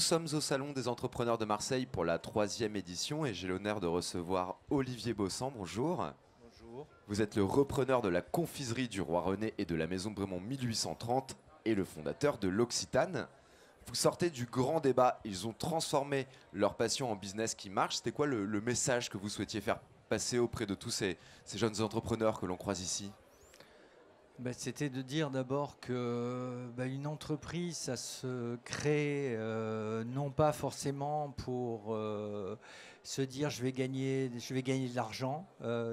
sommes au Salon des entrepreneurs de Marseille pour la troisième édition et j'ai l'honneur de recevoir Olivier Bossan. Bonjour. Bonjour. Vous êtes le repreneur de la confiserie du Roi René et de la Maison Bremont 1830 et le fondateur de l'Occitane. Vous sortez du grand débat. Ils ont transformé leur passion en business qui marche. C'était quoi le message que vous souhaitiez faire passer auprès de tous ces jeunes entrepreneurs que l'on croise ici? C'était de dire d'abord que une entreprise, ça se crée non pas forcément pour se dire je vais gagner de l'argent,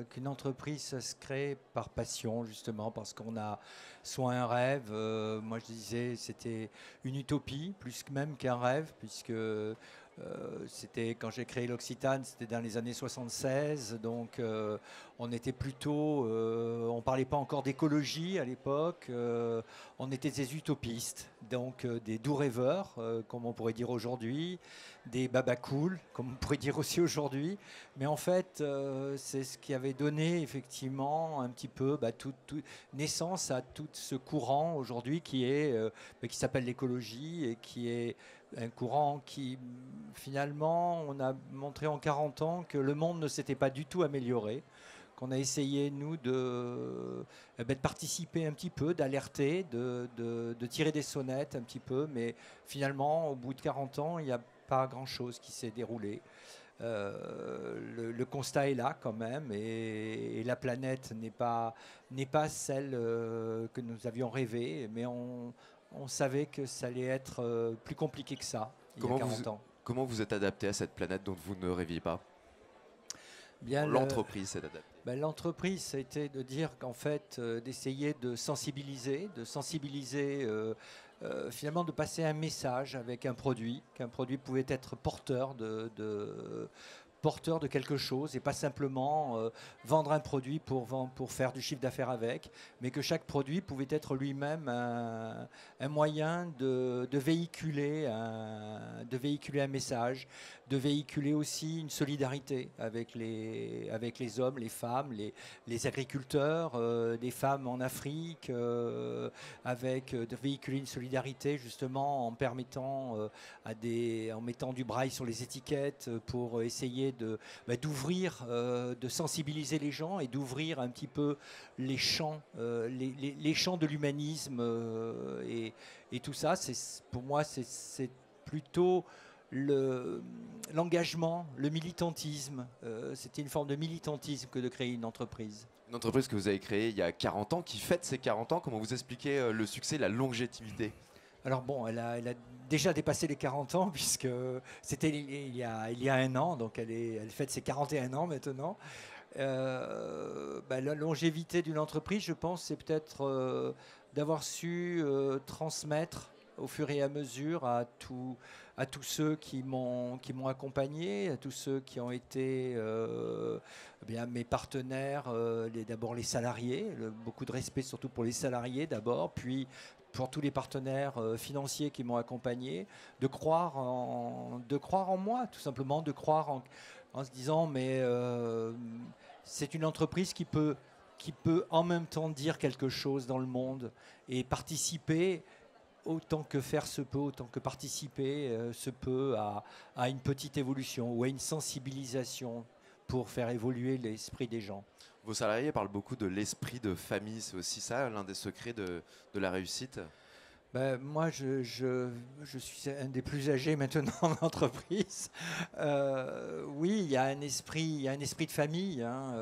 qu'une entreprise, ça se crée par passion justement, parce qu'on a soit un rêve, moi je disais c'était une utopie, plus que même qu'un rêve, puisque c'était quand j'ai créé l'Occitane, c'était dans les années 76, donc on était plutôt, on parlait pas encore d'écologie à l'époque, on était des utopistes, donc des doux rêveurs, comme on pourrait dire aujourd'hui, des babacools, comme on pourrait dire aussi aujourd'hui, mais en fait c'est ce qui avait donné effectivement un petit peu naissance à tout ce courant aujourd'hui qui s'appelle l'écologie et qui est un courant qui, finalement, on a montré en 40 ans que le monde ne s'était pas du tout amélioré, qu'on a essayé, nous, de participer un petit peu, d'alerter, de tirer des sonnettes un petit peu, mais finalement, au bout de 40 ans, il n'y a pas grand-chose qui s'est déroulé. Le constat est là quand même, et la planète n'est pas celle que nous avions rêvé, mais on savait que ça allait être plus compliqué que ça il y a Comment vous, 40 ans. comment vous êtes adapté à cette planète dont vous ne rêviez pas? Bien, L'entreprise s'est adaptée. l'entreprise, ça a été de dire qu'en fait, d'essayer de sensibiliser, finalement de passer un message avec un produit, qu'un produit pouvait être porteur de quelque chose et pas simplement vendre un produit pour faire du chiffre d'affaires avec, mais que chaque produit pouvait être lui-même un moyen de véhiculer un message, de véhiculer aussi une solidarité avec les hommes, les femmes, les agriculteurs, des femmes en Afrique, de véhiculer une solidarité justement en permettant en mettant du braille sur les étiquettes pour essayer d'ouvrir, de sensibiliser les gens et d'ouvrir un petit peu les champs, les champs de l'humanisme et tout ça. Pour moi, c'est plutôt l'engagement, le militantisme. C'était une forme de militantisme que de créer une entreprise. Une entreprise que vous avez créée il y a 40 ans, qui fête ses 40 ans. Comment vous expliquez le succès, la longévité? Alors bon, elle a déjà dépassé les 40 ans puisque c'était il y a un an, donc elle fête ses 41 ans maintenant. La longévité d'une entreprise, je pense, c'est peut-être d'avoir su transmettre au fur et à mesure à tous ceux qui m'ont accompagné, à tous ceux qui ont été mes partenaires, d'abord les salariés, beaucoup de respect surtout pour les salariés d'abord, puis pour tous les partenaires financiers qui m'ont accompagné, de croire en moi, tout simplement, de croire en se disant mais c'est une entreprise qui peut en même temps dire quelque chose dans le monde et participer autant que faire se peut, autant que participer se peut à une petite évolution ou à une sensibilisation pour faire évoluer l'esprit des gens. Vos salariés parlent beaucoup de l'esprit de famille. C'est aussi ça, l'un des secrets de la réussite? Moi, je suis un des plus âgés maintenant en entreprise. Oui, il y a un esprit de famille. Hein,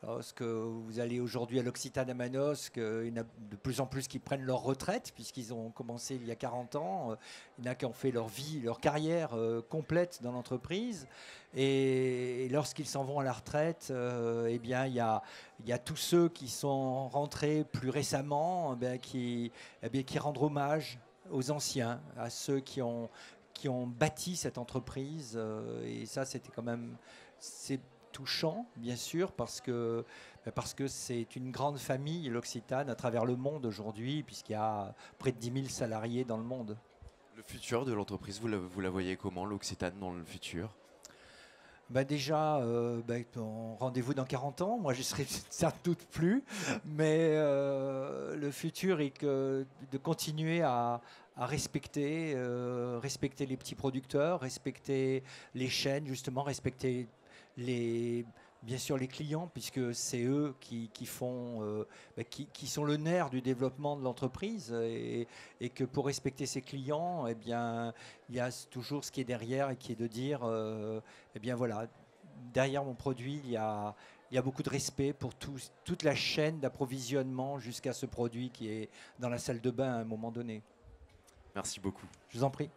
lorsque vous allez aujourd'hui à l'Occitane à Manosque, il y en a de plus en plus qui prennent leur retraite, puisqu'ils ont commencé il y a 40 ans. Il y en a qui ont fait leur vie, leur carrière complète dans l'entreprise. Et lorsqu'ils s'en vont à la retraite, il y a tous ceux qui sont rentrés plus récemment, qui rendent hommage aux anciens, à ceux qui ont bâti cette entreprise. Et ça, c'est touchant, bien sûr, parce que c'est une grande famille, l'Occitane, à travers le monde aujourd'hui, puisqu'il y a près de 10 000 salariés dans le monde. Le futur de l'entreprise, vous la voyez comment, l'Occitane dans le futur? Déjà, rendez-vous dans 40 ans. Moi, je serai sans doute plus. Mais le futur est de continuer à à respecter, respecter les petits producteurs, respecter les chaînes, justement, respecter bien sûr les clients, puisque c'est eux qui font, qui sont le nerf du développement de l'entreprise, et que pour respecter ses clients, eh bien, il y a toujours ce qui est derrière, et qui est de dire, eh bien voilà, derrière mon produit, il y a beaucoup de respect pour toute la chaîne d'approvisionnement jusqu'à ce produit qui est dans la salle de bain à un moment donné. Merci beaucoup. Je vous en prie.